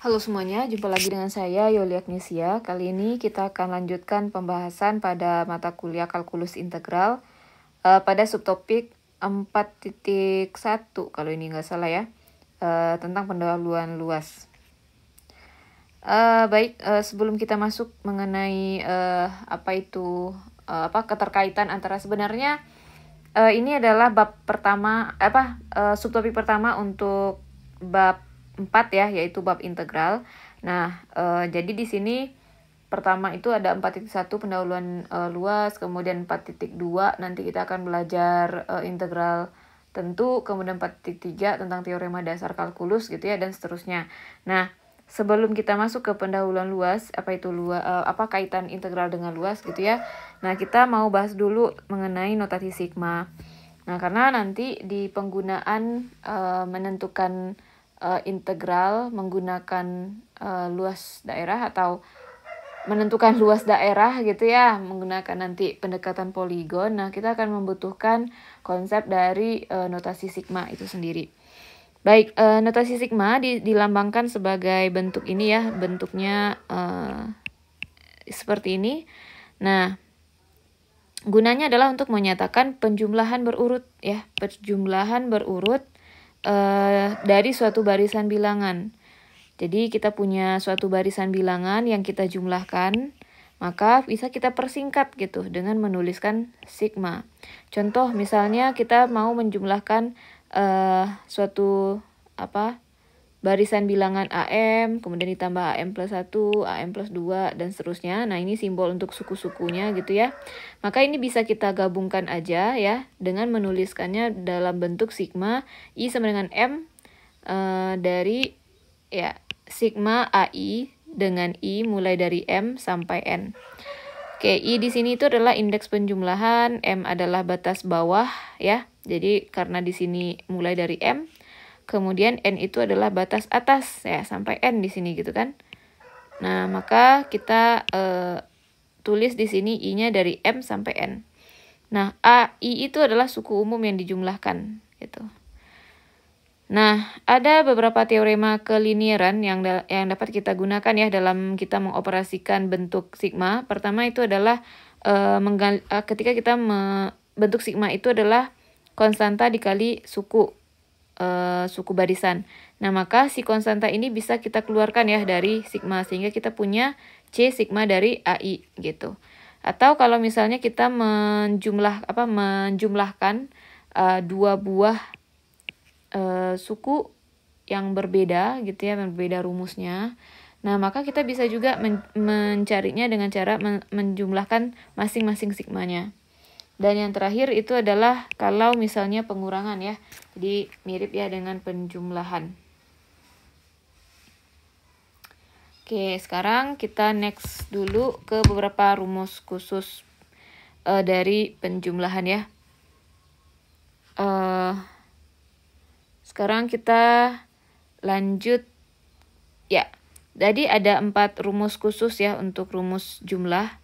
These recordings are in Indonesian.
Halo semuanya, jumpa lagi dengan saya Yoli Agnesia. Kali ini kita akan lanjutkan pembahasan pada mata kuliah kalkulus integral pada subtopik 4.1 kalau ini nggak salah ya, tentang pendahuluan luas. Sebelum kita masuk mengenai keterkaitan antara sebenarnya ini adalah bab pertama subtopik pertama untuk bab 4 ya, yaitu bab integral. Nah, jadi di sini pertama itu ada 4.1 pendahuluan luas, kemudian 4.2 nanti kita akan belajar integral tentu, kemudian 4.3 tentang teorema dasar kalkulus gitu ya, dan seterusnya. Nah, sebelum kita masuk ke pendahuluan luas, kaitan integral dengan luas gitu ya. Nah, kita mau bahas dulu mengenai notasi sigma. Nah, karena nanti di penggunaan menentukan integral menggunakan luas daerah atau menentukan luas daerah gitu ya, menggunakan nanti pendekatan poligon. Nah, kita akan membutuhkan konsep dari notasi sigma itu sendiri. Baik, notasi sigma dilambangkan sebagai bentuk ini ya, bentuknya seperti ini. Nah, gunanya adalah untuk menyatakan penjumlahan berurut ya, penjumlahan berurut dari suatu barisan bilangan. Jadi kita punya suatu barisan bilangan yang kita jumlahkan, maka bisa kita persingkat gitu dengan menuliskan sigma. Contoh misalnya kita mau menjumlahkan suatu barisan bilangan AM, kemudian ditambah AM plus 1, AM plus 2, dan seterusnya. Nah, ini simbol untuk suku-sukunya gitu ya. Maka ini bisa kita gabungkan aja ya, dengan menuliskannya dalam bentuk sigma I sama dengan M dari ya sigma AI dengan I mulai dari M sampai N. Oke, I di sini itu adalah indeks penjumlahan, M adalah batas bawah ya. Jadi karena di sini mulai dari M, kemudian N itu adalah batas atas ya, sampai N di sini gitu kan. Nah, maka kita tulis di sini I-nya dari M sampai N. Nah, AI itu adalah suku umum yang dijumlahkan gitu. Nah, ada beberapa teorema kelinieran yang dapat kita gunakan ya dalam kita mengoperasikan bentuk sigma. Pertama itu adalah ketika kita bentuk sigma itu adalah konstanta dikali suku barisan. Nah, maka si konstanta ini bisa kita keluarkan ya dari sigma, sehingga kita punya C sigma dari AI gitu. Atau kalau misalnya kita menjumlahkan dua buah suku yang berbeda gitu ya, berbeda rumusnya. Nah, maka kita bisa juga mencarinya dengan cara menjumlahkan masing-masing sigmanya. Dan yang terakhir itu adalah kalau misalnya pengurangan ya. Jadi mirip ya dengan penjumlahan. Oke, sekarang kita next dulu ke beberapa rumus khusus dari penjumlahan ya. Sekarang kita lanjut ya. Jadi ada 4 rumus khusus ya untuk rumus jumlah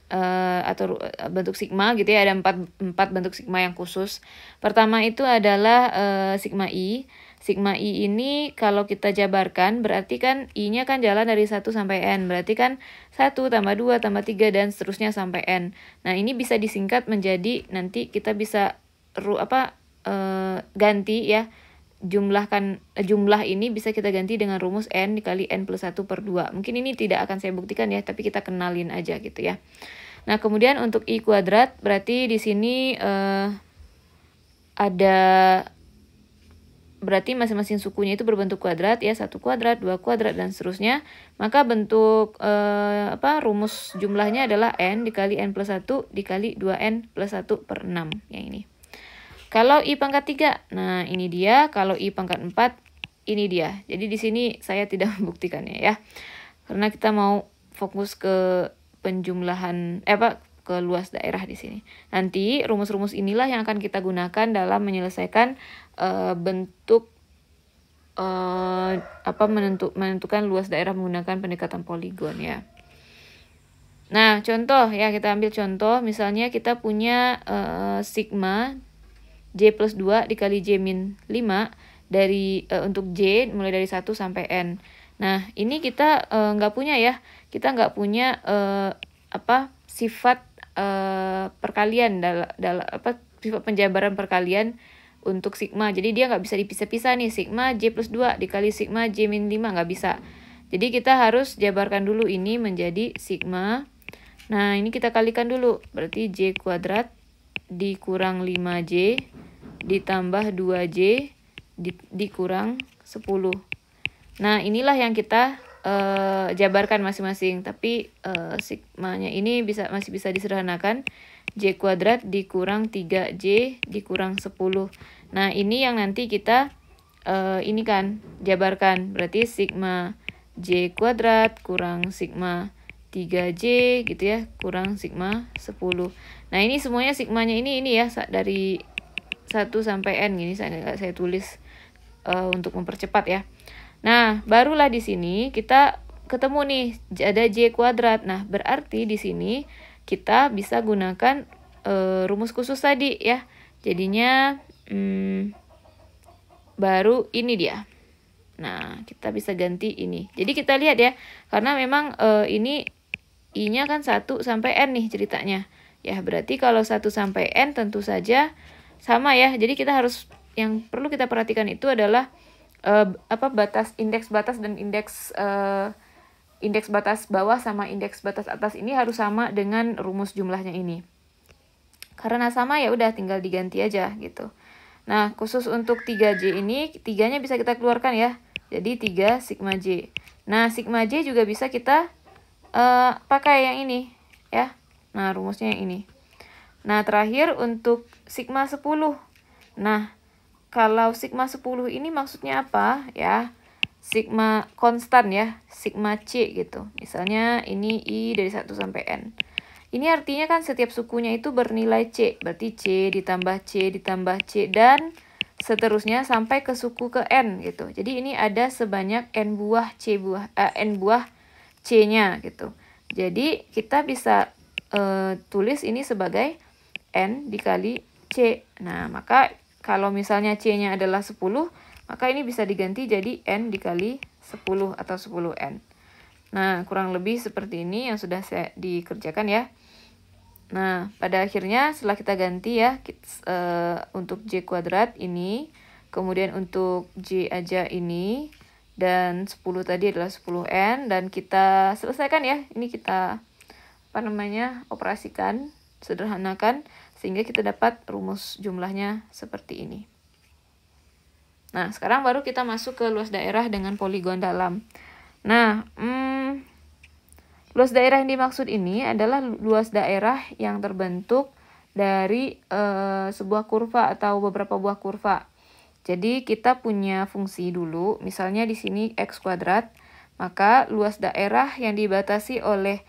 atau bentuk sigma gitu ya. Ada 4 bentuk sigma yang khusus. Pertama itu adalah sigma I. Sigma I ini kalau kita jabarkan berarti kan I-nya kan jalan dari 1 sampai N. Berarti kan 1 tambah 2 tambah 3 dan seterusnya sampai N. Nah, ini bisa disingkat menjadi nanti kita bisa ganti ya. Jumlah ini bisa kita ganti dengan rumus N dikali N plus 1 per 2. Mungkin ini tidak akan saya buktikan ya, tapi kita kenalin aja gitu ya. Nah, kemudian untuk I kuadrat berarti di sini berarti masing-masing sukunya itu berbentuk kuadrat ya, 1 kuadrat, 2 kuadrat dan seterusnya. Maka bentuk rumus jumlahnya adalah N dikali N plus 1 dikali 2N plus 1 per 6 yang ini. Kalau I pangkat 3, nah ini dia. Kalau I pangkat 4, ini dia. Jadi di sini saya tidak membuktikannya ya. Karena kita mau fokus ke penjumlahan ke luas daerah di sini. Nanti rumus-rumus inilah yang akan kita gunakan dalam menyelesaikan bentuk menentukan luas daerah menggunakan pendekatan poligon ya. Nah, contoh ya, kita ambil contoh misalnya kita punya sigma J plus 2 dikali J min 5 dari untuk J mulai dari 1 sampai N. Nah, ini kita nggak punya ya. Kita nggak punya sifat perkalian sifat penjabaran perkalian untuk sigma. Jadi dia nggak bisa dipisah-pisah nih. Sigma J plus 2 dikali sigma J min 5 nggak bisa. Jadi kita harus jabarkan dulu ini menjadi sigma. Nah, ini kita kalikan dulu. Berarti J kuadrat dikurang 5J ditambah 2J dikurang 10. Nah, inilah yang kita jabarkan masing-masing. Tapi sigmanya ini masih bisa disederhanakan. J kuadrat dikurang 3J dikurang 10. Nah, ini yang nanti kita ini kan jabarkan. Berarti sigma J kuadrat kurang sigma 3J gitu ya, kurang sigma 10. Nah, ini semuanya sigmanya ini ya, dari 1 sampai N gini saya tulis untuk mempercepat ya. Nah, barulah di sini kita ketemu nih ada J kuadrat. Nah, berarti di sini kita bisa gunakan rumus khusus tadi ya. Jadinya baru ini dia. Nah, kita bisa ganti ini. Jadi kita lihat ya, karena memang ini I-nya kan 1 sampai N nih ceritanya. Ya, berarti kalau 1 sampai N tentu saja sama ya. Jadi kita harus, yang perlu kita perhatikan itu adalah indeks batas dan indeks batas bawah sama indeks batas atas ini harus sama dengan rumus jumlahnya ini. Karena sama ya udah tinggal diganti aja gitu. Nah, khusus untuk 3J ini, 3-nya bisa kita keluarkan ya. Jadi 3 sigma J. Nah, sigma J juga bisa kita pakai yang ini ya. Nah, rumusnya yang ini. Nah, terakhir untuk sigma 10. Nah, kalau sigma 10 ini maksudnya apa ya? Sigma konstan ya, sigma C gitu. Misalnya ini I dari 1 sampai N. Ini artinya kan setiap sukunya itu bernilai C. Berarti C ditambah C ditambah C dan seterusnya sampai ke suku ke N gitu. Jadi ini ada sebanyak N buah C-nya gitu. Jadi kita bisa tulis ini sebagai N dikali C. Nah, maka kalau misalnya C-nya adalah 10, maka ini bisa diganti jadi N dikali 10 atau 10N. Nah, kurang lebih seperti ini yang sudah saya dikerjakan ya. Nah, pada akhirnya setelah kita ganti ya, untuk J kuadrat ini, kemudian untuk J aja ini, dan 10 tadi adalah 10N, dan kita selesaikan ya. Ini kita operasikan, sederhanakan, sehingga kita dapat rumus jumlahnya seperti ini. Nah, sekarang baru kita masuk ke luas daerah dengan poligon dalam. Nah, luas daerah yang dimaksud ini adalah luas daerah yang terbentuk dari sebuah kurva atau beberapa buah kurva. Jadi kita punya fungsi dulu, misalnya di sini X kuadrat, maka luas daerah yang dibatasi oleh,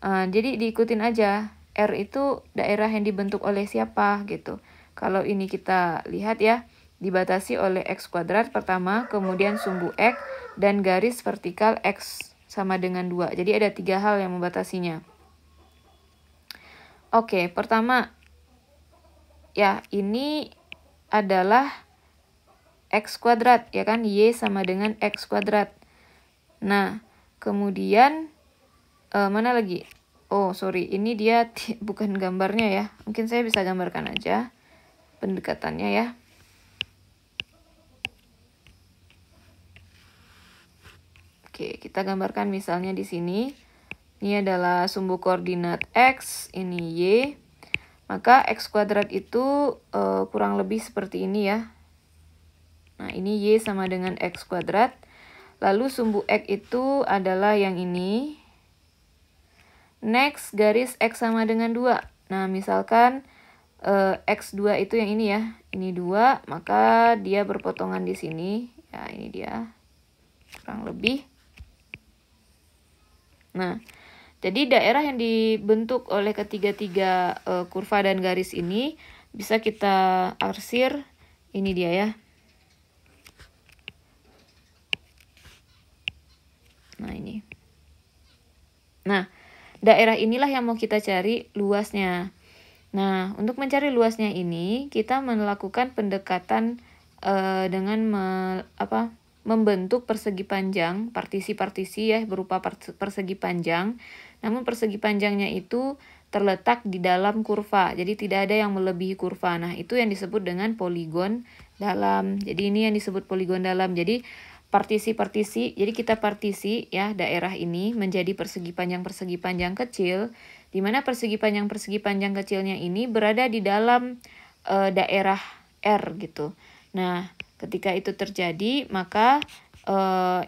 jadi diikutin aja, R itu daerah yang dibentuk oleh siapa gitu. Kalau ini kita lihat ya, dibatasi oleh X kuadrat pertama, kemudian sumbu X, dan garis vertikal X sama dengan 2. Jadi ada 3 hal yang membatasinya. Oke, pertama, ya ini adalah X kuadrat, ya kan? Y sama dengan X kuadrat. Nah, kemudian, mana lagi? Oh, sorry, ini dia bukan gambarnya ya. Mungkin saya bisa gambarkan aja pendekatannya ya. Oke, kita gambarkan misalnya di sini. Ini adalah sumbu koordinat X, ini Y. Maka X kuadrat itu kurang lebih seperti ini ya. Nah, ini Y sama dengan X kuadrat. Lalu sumbu X itu adalah yang ini. Next, garis X sama dengan 2. Nah, misalkan X2 itu yang ini ya. Ini 2, maka dia berpotongan di sini. Ya, ini dia. Kurang lebih. Nah, jadi daerah yang dibentuk oleh ketiga-tiga kurva dan garis ini bisa kita arsir. Ini dia ya. Nah, ini. Nah, daerah inilah yang mau kita cari luasnya. Nah, untuk mencari luasnya ini, kita melakukan pendekatan dengan membentuk persegi panjang, partisi-partisi ya berupa persegi panjang. Namun persegi panjangnya itu terletak di dalam kurva. Jadi tidak ada yang melebihi kurva. Nah, itu yang disebut dengan poligon dalam. Jadi ini yang disebut poligon dalam. Jadi partisi-partisi, jadi kita partisi ya daerah ini menjadi persegi panjang kecil, di mana persegi panjang kecilnya ini berada di dalam daerah R gitu. Nah, ketika itu terjadi, maka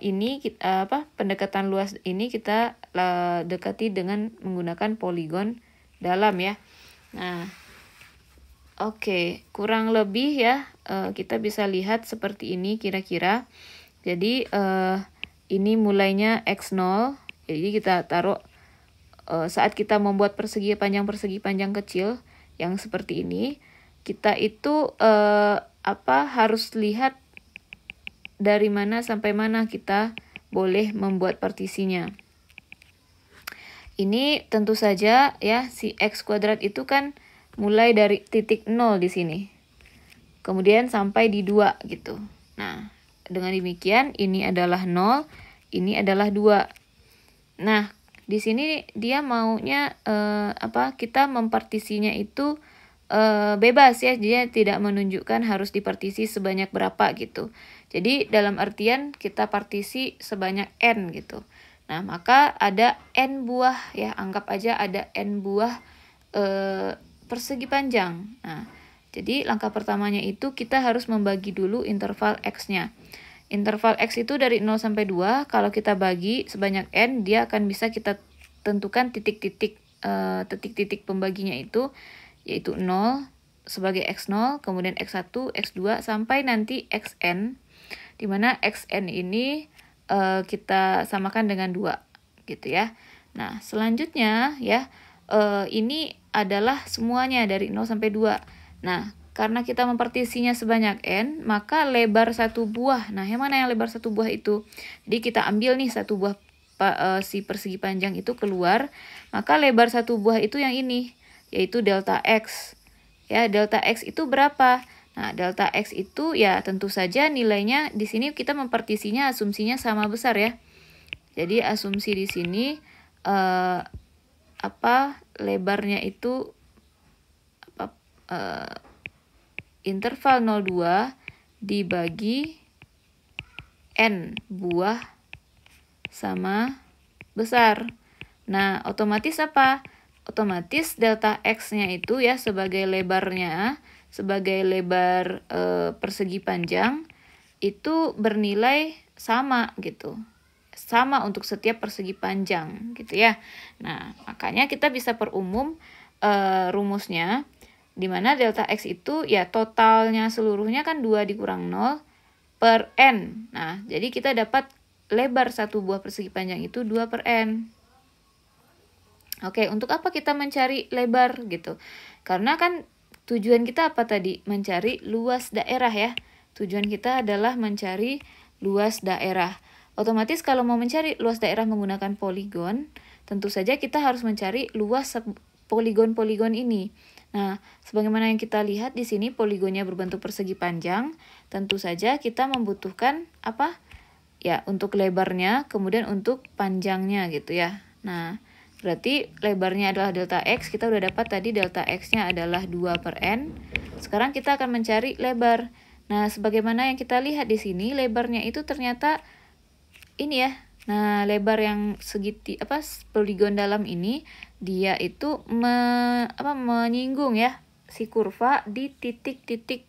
ini kita, pendekatan luas ini kita dekati dengan menggunakan poligon dalam ya. Nah, oke, kurang lebih ya kita bisa lihat seperti ini kira-kira. Jadi ini mulainya X0. Jadi kita taruh saat kita membuat persegi panjang kecil yang seperti ini, kita itu harus lihat dari mana sampai mana kita boleh membuat partisinya. Ini tentu saja ya si X kuadrat itu kan mulai dari titik 0 di sini. Kemudian sampai di 2 gitu. Nah, dengan demikian ini adalah 0, ini adalah 2. Nah, di sini dia maunya kita mempartisinya itu bebas ya, dia tidak menunjukkan harus dipartisi sebanyak berapa gitu. Jadi dalam artian kita partisi sebanyak n gitu. Nah, maka ada n buah ya, anggap aja ada n buah persegi panjang. Nah, jadi langkah pertamanya itu kita harus membagi dulu interval x-nya. Interval x itu dari 0 sampai 2, kalau kita bagi sebanyak n, dia akan bisa kita tentukan titik-titik pembaginya itu, yaitu 0 sebagai x0, kemudian x1, x2, sampai nanti xn, di mana xn ini kita samakan dengan 2, gitu ya. Nah, selanjutnya ya, ini adalah semuanya dari 0 sampai 2. Nah, karena kita mempartisinya sebanyak n, maka lebar satu buah. Nah, yang mana yang lebar satu buah itu? Jadi kita ambil nih satu buah si persegi panjang itu keluar, maka lebar satu buah itu yang ini, yaitu delta x. Ya, delta x itu berapa? Nah, delta x itu ya tentu saja nilainya di sini kita mempartisinya asumsinya sama besar ya. Jadi asumsi di sini lebarnya itu interval 0,2 dibagi n buah sama besar. Nah, otomatis apa? Otomatis delta x-nya itu ya sebagai lebarnya, sebagai lebar persegi panjang itu bernilai sama gitu. Sama untuk setiap persegi panjang gitu ya. Nah, makanya kita bisa perumum rumusnya, di mana delta x itu ya totalnya seluruhnya kan 2 dikurang 0 per n. Nah, jadi kita dapat lebar satu buah persegi panjang itu 2 per n. Oke, untuk apa kita mencari lebar gitu? Karena kan tujuan kita apa tadi? Mencari luas daerah ya. Tujuan kita adalah mencari luas daerah. Otomatis kalau mau mencari luas daerah menggunakan poligon, tentu saja kita harus mencari luas poligon-poligon ini. Nah, sebagaimana yang kita lihat di sini poligonnya berbentuk persegi panjang, tentu saja kita membutuhkan apa? Ya, untuk lebarnya, kemudian untuk panjangnya gitu ya. Nah, berarti lebarnya adalah delta x, kita udah dapat tadi delta x-nya adalah 2 per n. Sekarang kita akan mencari lebar. Nah, sebagaimana yang kita lihat di sini, lebarnya itu ternyata ini ya. Nah, lebar yang poligon dalam ini, dia itu menyinggung ya si kurva di titik-titik,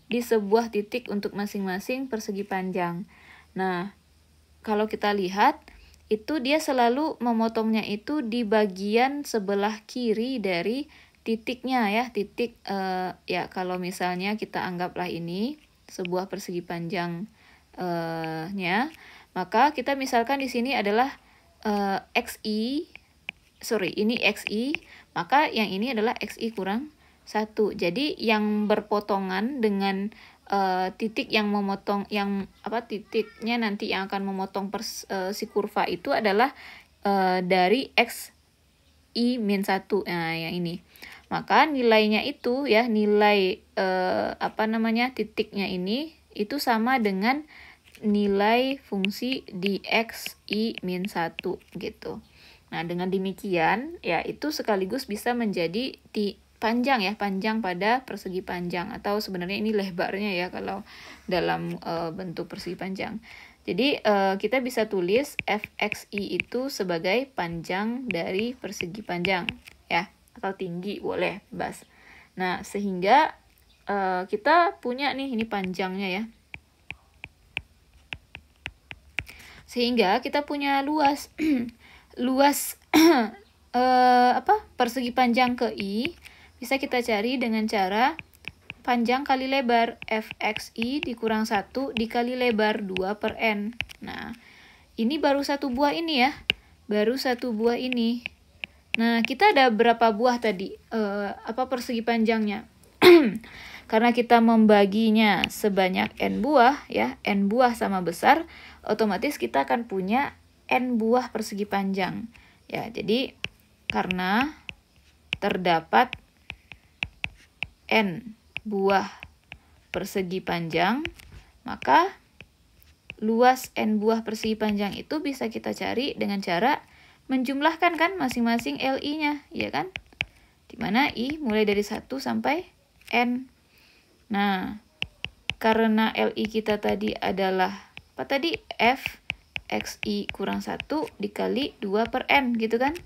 di sebuah titik untuk masing-masing persegi panjang. Nah, kalau kita lihat, itu dia selalu memotongnya itu di bagian sebelah kiri dari titiknya ya. Titik ya kalau misalnya kita anggaplah ini sebuah persegi panjang nya, maka kita misalkan di sini adalah ini xi, maka yang ini adalah xi kurang 1. Jadi yang berpotongan dengan titik yang memotong, titiknya nanti yang akan memotong si kurva itu adalah dari xi min 1. Nah, yang ini. Maka nilainya itu ya, nilai titiknya ini itu sama dengan nilai fungsi di X, I, min 1 gitu. Nah, dengan demikian, ya itu sekaligus bisa menjadi panjang ya, panjang pada persegi panjang. Atau sebenarnya ini lebarnya ya kalau dalam bentuk persegi panjang. Jadi, kita bisa tulis Fxi itu sebagai panjang dari persegi panjang ya. Atau tinggi, boleh, bebas. Nah, sehingga kita punya nih, ini panjangnya ya. Sehingga kita punya luas luas persegi panjang ke I bisa kita cari dengan cara panjang kali lebar, Fxi dikurang 1 dikali lebar 2 per N. Nah, ini baru satu buah ini ya. Baru satu buah ini. Nah, kita ada berapa buah tadi? Persegi panjangnya? Karena kita membaginya sebanyak N buah ya, N buah sama besar, otomatis kita akan punya N buah persegi panjang. Ya, jadi karena terdapat N buah persegi panjang, maka luas N buah persegi panjang itu bisa kita cari dengan cara menjumlahkan kan masing-masing LI-nya, ya kan? Dimana I mulai dari 1 sampai N. Nah, karena LI kita tadi adalah, apa tadi? F Xi kurang 1 dikali 2 per N, gitu kan?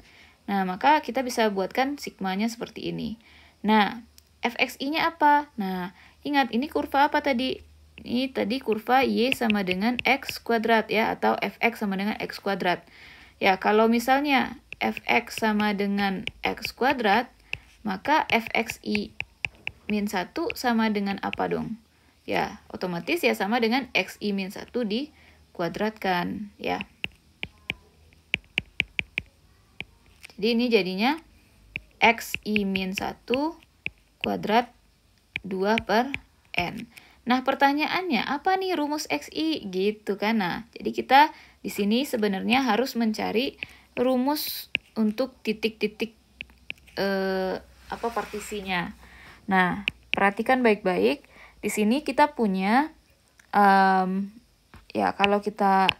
Nah, maka kita bisa buatkan sigmanya seperti ini. Nah, Fxi-nya apa? Nah, ingat ini kurva apa tadi? Ini tadi kurva Y sama dengan X kuadrat ya, atau Fx sama dengan X kuadrat. Ya, kalau misalnya Fx sama dengan X kuadrat, maka Fxi min 1 sama dengan apa dong? Ya, otomatis ya sama dengan Xi min 1 dikuadratkan ya. Jadi ini jadinya Xi min 1 kuadrat 2 per N. Nah, pertanyaannya apa nih rumus Xi gitu kan? Nah, jadi kita di sini sebenarnya harus mencari rumus untuk titik-titik partisinya. Nah, perhatikan baik-baik. Di sini kita punya ya kalau kita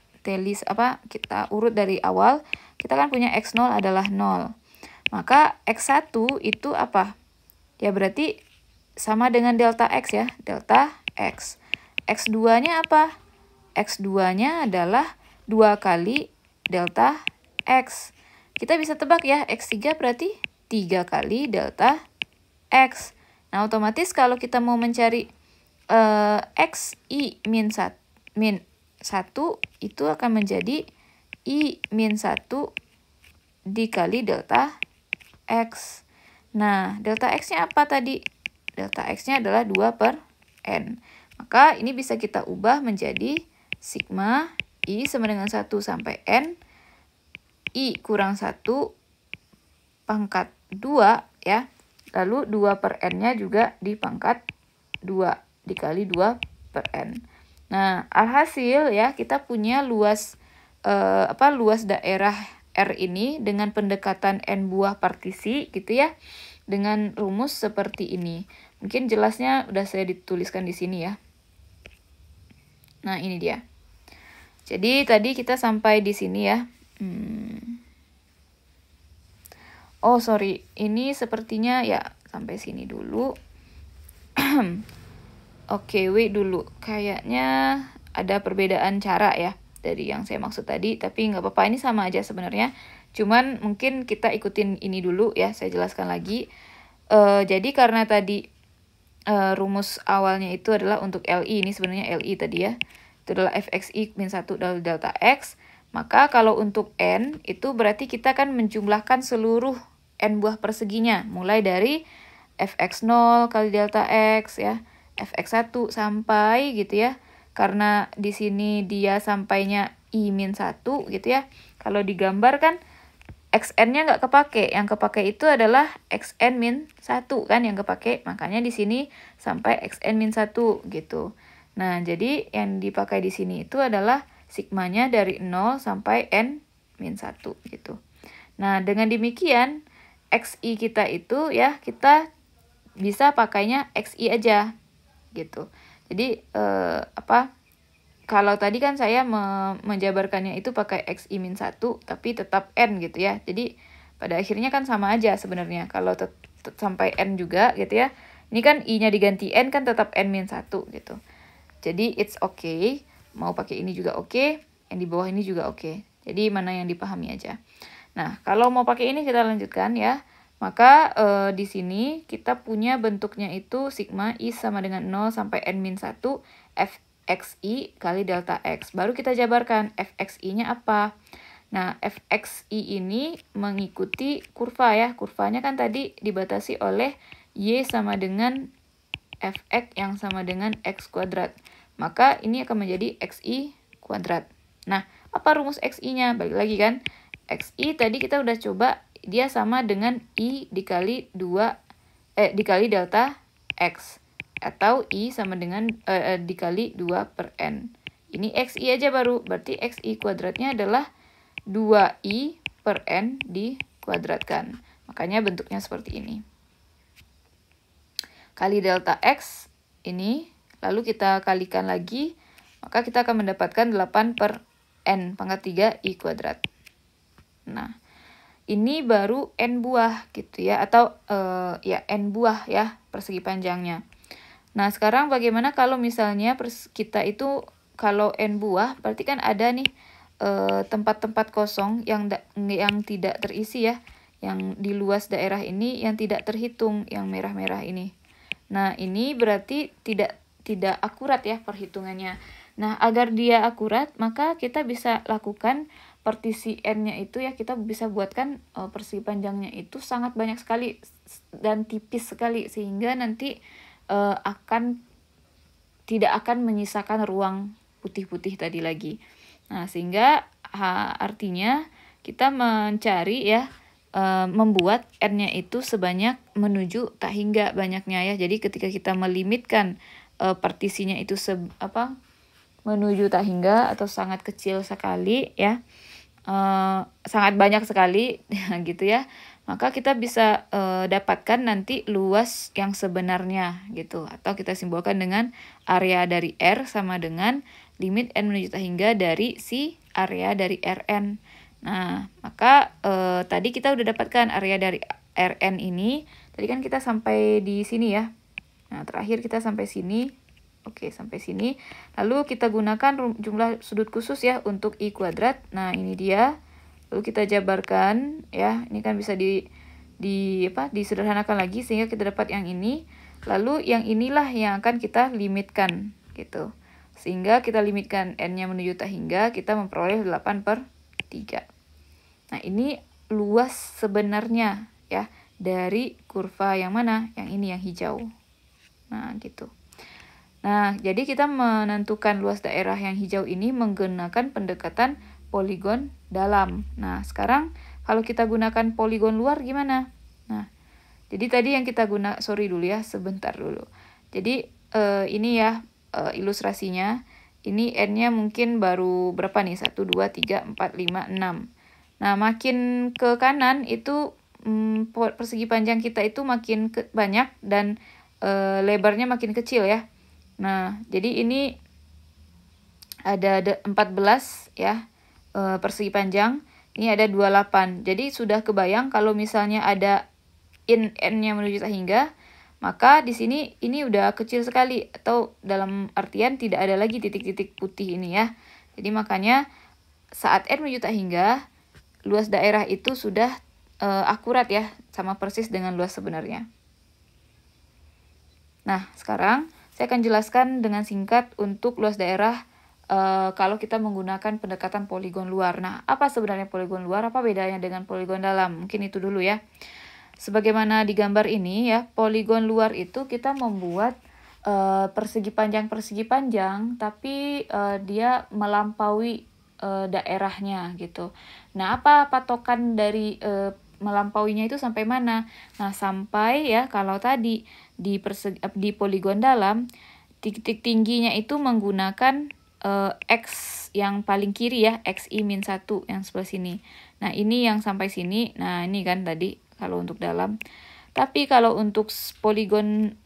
kita urut dari awal, kita kan punya X0 adalah 0. Maka X1 itu apa? Ya berarti sama dengan delta X ya, delta X. X2-nya apa? X2-nya adalah 2 kali delta X. Kita bisa tebak ya, X3 berarti 3 kali delta X. Nah, otomatis kalau kita mau mencari Xi min 1 itu akan menjadi I min 1 dikali delta X. Nah, delta X-nya apa tadi? Delta X-nya adalah 2 per N. Maka ini bisa kita ubah menjadi sigma I sama dengan 1 sampai N. I kurang 1 pangkat 2 ya. Lalu 2 per N-nya juga dipangkat 2 dikali 2 per N. Nah, alhasil ya kita punya luas luas daerah R ini dengan pendekatan N buah partisi gitu ya, dengan rumus seperti ini. Mungkin jelasnya udah saya dituliskan di sini ya. Nah, ini dia. Jadi tadi kita sampai di sini ya. Oh, sorry. Ini sepertinya ya sampai sini dulu. Oke, wait dulu. Kayaknya ada perbedaan cara ya dari yang saya maksud tadi, tapi nggak apa-apa, ini sama aja sebenarnya. Cuman mungkin kita ikutin ini dulu ya, saya jelaskan lagi. Jadi karena tadi rumus awalnya itu adalah untuk LI, ini sebenarnya LI tadi ya, itu adalah Fxi min 1 dari delta X. Maka kalau untuk N, itu berarti kita kan menjumlahkan seluruh N buah perseginya, mulai dari Fx0 kali delta X ya, Fx1 sampai gitu ya. Karena di sini dia sampainya I min 1 gitu ya. Kalau digambar kan Xn-nya nggak kepake. Yang kepake itu adalah Xn min 1 kan yang kepake. Makanya di sini sampai Xn min 1 gitu. Nah, jadi yang dipakai di sini itu adalah sigmanya dari 0 sampai N min 1 gitu. Nah, dengan demikian Xi kita itu ya kita bisa pakainya Xi aja gitu. Jadi kalau tadi kan saya menjabarkannya itu pakai XI-1, tapi tetap N gitu ya. Jadi pada akhirnya kan sama aja sebenarnya. Kalau sampai N juga gitu ya. Ini kan I-nya diganti N kan tetap N-1 gitu. Jadi it's okay. Mau pakai ini juga oke. Yang di bawah ini juga oke. Jadi mana yang dipahami aja. Nah, kalau mau pakai ini kita lanjutkan ya. Maka di sini kita punya bentuknya itu sigma I sama dengan 0 sampai N-1 Fxi kali delta X. Baru kita jabarkan Fxi-nya apa. Nah, Fxi ini mengikuti kurva ya. Kurvanya kan tadi dibatasi oleh Y sama dengan Fx yang sama dengan X kuadrat. Maka ini akan menjadi Xi kuadrat. Nah, apa rumus Xi-nya? Balik lagi kan. Xi tadi kita udah coba, dia sama dengan I dikali delta X. Atau I sama dengan dikali 2 per N. Ini Xi aja baru. Berarti Xi kuadratnya adalah 2I per N dikuadratkan. Makanya bentuknya seperti ini. Kali delta X ini, lalu kita kalikan lagi, maka kita akan mendapatkan 8 per N pangkat 3 I kuadrat. Nah, ini baru N buah gitu ya, atau ya N buah ya persegi panjangnya. Nah, sekarang bagaimana kalau misalnya kita itu kalau N buah, berarti kan ada nih tempat-tempat kosong yang tidak terisi ya, yang di luas daerah ini yang tidak terhitung, yang merah-merah ini. Nah, ini berarti tidak akurat ya perhitungannya. Nah, agar dia akurat, maka kita bisa lakukan partisi N-nya itu ya, kita bisa buatkan persegi panjangnya itu sangat banyak sekali dan tipis sekali, sehingga nanti tidak akan menyisakan ruang putih-putih tadi lagi. Nah, sehingga artinya kita mencari ya, membuat N-nya itu sebanyak menuju tak hingga banyaknya ya. Jadi ketika kita melimitkan partisinya itu menuju tak hingga atau sangat kecil sekali ya, sangat banyak sekali gitu ya, maka kita bisa dapatkan nanti luas yang sebenarnya gitu, atau kita simbolkan dengan area dari R sama dengan limit N menuju tak hingga dari si area dari Rn. Nah, maka tadi kita udah dapatkan area dari Rn ini. Tadi kan kita sampai di sini ya. Nah, terakhir kita sampai sini. Oke, sampai sini. Lalu kita gunakan jumlah sudut khusus ya untuk I kuadrat. Nah, ini dia. Lalu kita jabarkan ya. Ini kan bisa disederhanakan lagi sehingga kita dapat yang ini. Lalu yang inilah yang akan kita limitkan gitu. Sehingga kita limitkan N-nya menuju tak hingga, kita memperoleh 8 per 3. Nah, ini luas sebenarnya ya dari kurva yang mana? Yang ini, yang hijau. Nah, gitu. Nah, jadi kita menentukan luas daerah yang hijau ini menggunakan pendekatan poligon dalam. Nah, sekarang kalau kita gunakan poligon luar gimana? Nah, jadi tadi yang kita sebentar dulu. Jadi ini ya ilustrasinya. Ini N-nya mungkin baru berapa nih? 1, 2, 3, 4, 5, 6. Nah, makin ke kanan itu persegi panjang kita itu makin banyak dan lebarnya makin kecil ya. Nah, jadi ini ada 14 ya persegi panjang. Ini ada 28. Jadi sudah kebayang kalau misalnya ada N-nya menuju tak hingga, maka di sini ini udah kecil sekali, atau dalam artian tidak ada lagi titik-titik putih ini ya. Jadi makanya saat N menuju tak hingga, luas daerah itu sudah akurat ya, sama persis dengan luas sebenarnya. Nah, sekarang saya akan jelaskan dengan singkat untuk luas daerah kalau kita menggunakan pendekatan poligon luar. Nah, apa sebenarnya poligon luar? Apa bedanya dengan poligon dalam? Mungkin itu dulu ya. Sebagaimana di gambar ini ya, poligon luar itu kita membuat persegi panjang, tapi dia melampaui daerahnya gitu. Nah, apa patokan dari melampauinya itu sampai mana? Nah, sampai ya kalau tadi di poligon dalam, titik tingginya itu menggunakan X yang paling kiri ya, Xi-1 yang sebelah sini. Nah, ini yang sampai sini. Nah, ini kan tadi kalau untuk dalam. Tapi kalau untuk poligon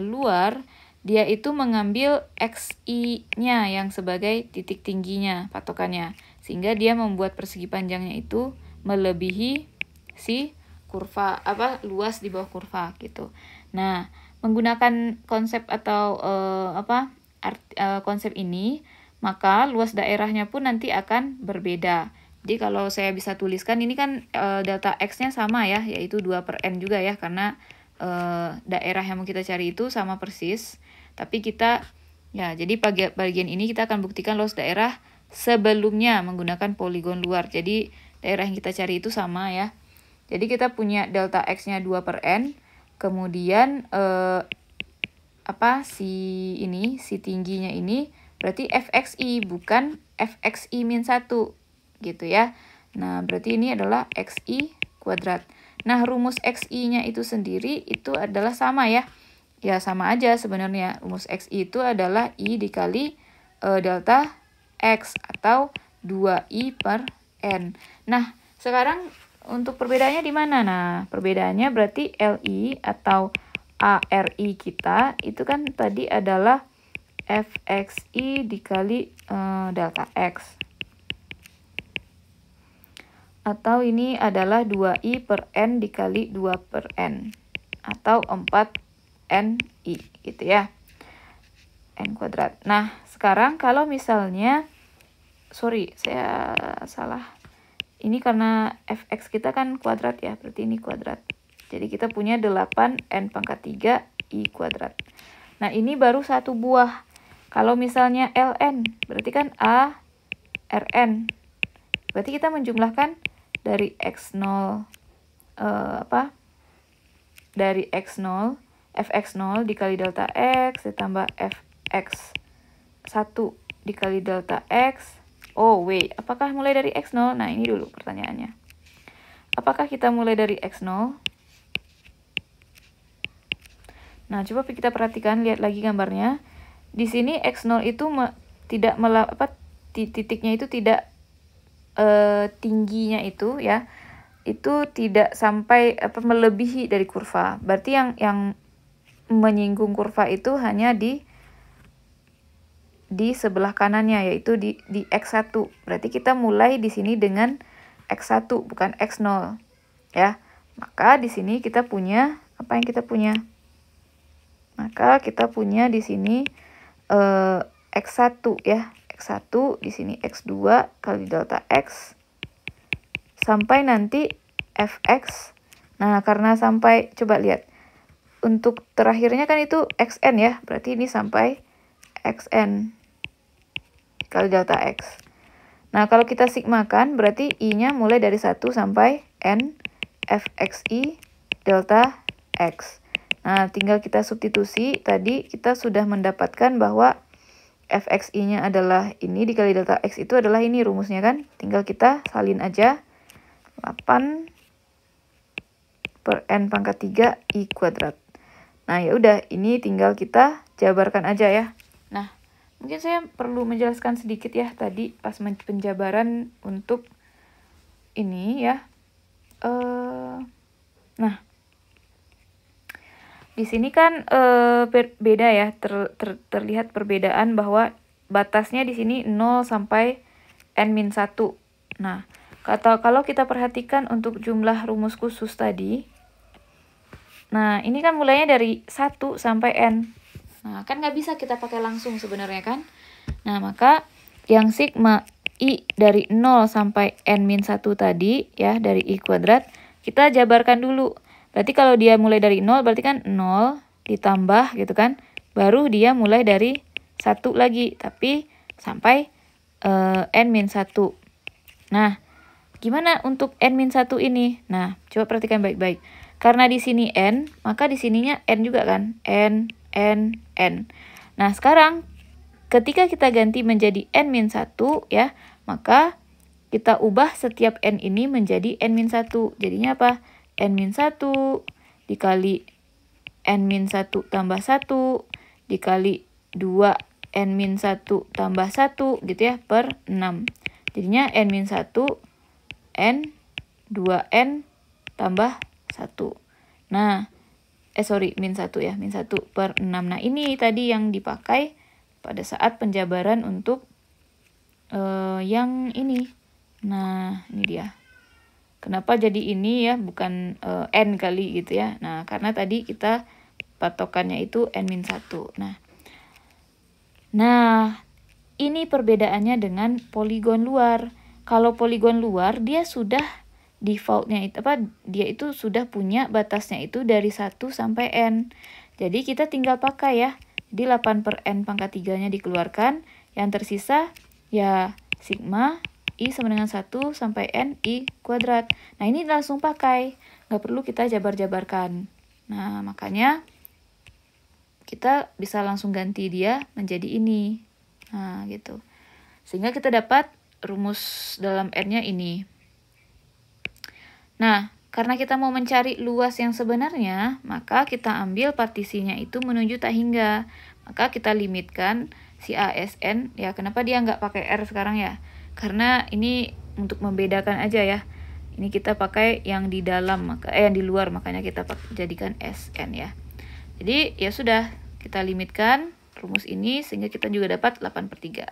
luar, dia itu mengambil XI-nya yang sebagai titik tingginya, patokannya. Sehingga dia membuat persegi panjangnya itu melebihi si kurva, luas di bawah kurva gitu. Nah, menggunakan konsep atau konsep ini, maka luas daerahnya pun nanti akan berbeda. Jadi kalau saya bisa tuliskan, ini kan delta X-nya sama ya, yaitu 2/n juga ya, karena daerah yang mau kita cari itu sama persis. Tapi kita, ya jadi bagian ini kita akan buktikan luas daerah sebelumnya menggunakan poligon luar. Jadi daerah yang kita cari itu sama ya. Jadi kita punya delta X-nya 2/n, kemudian si tingginya ini berarti fxi, bukan fxi min 1 gitu ya. Nah, berarti ini adalah xi kuadrat. Nah, rumus xi-nya itu sendiri itu adalah sama ya. Ya, sama aja sebenarnya. Rumus xi itu adalah i dikali delta x atau 2i per n. Nah, sekarang untuk perbedaannya di mana? Nah, perbedaannya berarti li atau ARI kita itu kan tadi adalah fxi dikali delta x. Atau ini adalah 2i per n dikali 2/n. Atau 4ni gitu ya. N kuadrat. Nah, sekarang kalau misalnya, saya salah. Ini karena fx kita kan kuadrat ya, berarti ini kuadrat. Jadi kita punya 8n pangkat 3 i kuadrat. Nah, ini baru satu buah. Kalau misalnya ln, berarti kan a rn. Berarti kita menjumlahkan dari x0 dari x0 fx0 dikali delta x ditambah fx1 dikali delta x. Oh, wait, apakah mulai dari x0? Nah, ini dulu pertanyaannya. Apakah kita mulai dari x0? Nah, coba kita perhatikan, lihat lagi gambarnya. Di sini x0 itu titiknya itu tidak tingginya itu ya. Itu tidak sampai melebihi dari kurva. Berarti yang menyinggung kurva itu hanya di sebelah kanannya, yaitu di x1. Berarti kita mulai di sini dengan x1 bukan x0 ya. Maka di sini kita punya apa yang kita punya? Maka kita punya di sini x1 ya. X1 di sini x2 kali delta x sampai nanti fx. Nah, karena sampai, coba lihat. Untuk terakhirnya kan itu xn ya. Berarti ini sampai xn kali delta x. Nah, kalau kita sigmakan berarti i-nya mulai dari 1 sampai n fxi delta x. Nah, tinggal kita substitusi. Tadi kita sudah mendapatkan bahwa fxi-nya adalah ini dikali delta x itu adalah ini rumusnya kan. Tinggal kita salin aja. 8 per n pangkat 3 i kuadrat. Nah, ya udah, ini tinggal kita jabarkan aja ya. Nah, mungkin saya perlu menjelaskan sedikit ya tadi pas penjabaran untuk ini ya. Nah, di sini kan beda ya, terlihat perbedaan bahwa batasnya di sini 0 sampai n-1. Nah, kalau kita perhatikan untuk jumlah rumus khusus tadi, nah ini kan mulainya dari 1 sampai n. Nah, kan nggak bisa kita pakai langsung sebenarnya kan. Nah, maka yang sigma i dari 0 sampai n-1 tadi ya, dari i kuadrat, kita jabarkan dulu. Berarti kalau dia mulai dari 0, berarti kan 0 ditambah gitu kan. Baru dia mulai dari 1 lagi, tapi sampai n-1. Nah, gimana untuk n-1 ini? Nah, coba perhatikan baik-baik. Karena di sini n, maka di sininya n juga kan. N. Nah, sekarang ketika kita ganti menjadi n-1 ya, maka kita ubah setiap n ini menjadi n-1. Jadinya apa? n-1 dikali n-1 tambah 1 dikali 2 n-1 tambah 1 gitu ya, per 6. Jadinya n-1 n 2n tambah 1. Nah, min 1 ya, min 1/6. Nah, ini tadi yang dipakai pada saat penjabaran untuk yang ini. Nah, ini dia. Kenapa jadi ini ya, bukan N kali gitu ya. Nah, karena tadi kita patokannya itu N-1. Nah, ini perbedaannya dengan poligon luar. Kalau poligon luar, dia sudah defaultnya itu dia itu sudah punya batasnya itu dari 1 sampai N. Jadi kita tinggal pakai ya. Jadi 8/N pangkat 3-nya dikeluarkan. Yang tersisa ya sigma I sama dengan 1 sampai N I kuadrat. Nah, ini langsung pakai. Nggak perlu kita jabar-jabarkan. Nah, makanya kita bisa langsung ganti dia menjadi ini. Nah, gitu. Sehingga kita dapat rumus dalam N-nya ini. Nah, karena kita mau mencari luas yang sebenarnya, maka kita ambil partisinya itu menuju tak hingga. Maka kita limitkan si ASN. Ya, kenapa dia nggak pakai R sekarang ya? Karena ini untuk membedakan aja ya. Ini kita pakai yang di dalam, yang di luar, makanya kita jadikan SN ya. Jadi ya sudah, kita limitkan rumus ini sehingga kita juga dapat 8/3.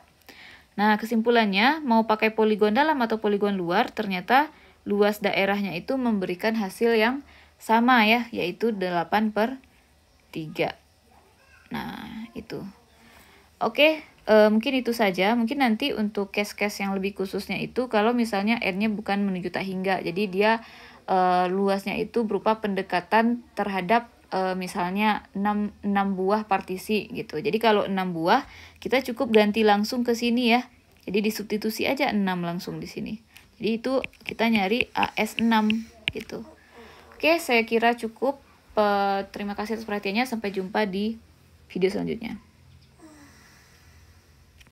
Nah, kesimpulannya mau pakai poligon dalam atau poligon luar, ternyata luas daerahnya itu memberikan hasil yang sama ya, yaitu 8/3. Nah, itu. Oke. Mungkin itu saja. Mungkin nanti untuk case-case yang lebih khususnya itu kalau misalnya N-nya bukan menuju tak hingga. Jadi dia luasnya itu berupa pendekatan terhadap misalnya 6 buah partisi gitu. Jadi kalau 6 buah kita cukup ganti langsung ke sini ya. Jadi disubstitusi aja 6 langsung di sini. Jadi itu kita nyari AS6 gitu. Oke, saya kira cukup. Terima kasih atas perhatiannya. Sampai jumpa di video selanjutnya.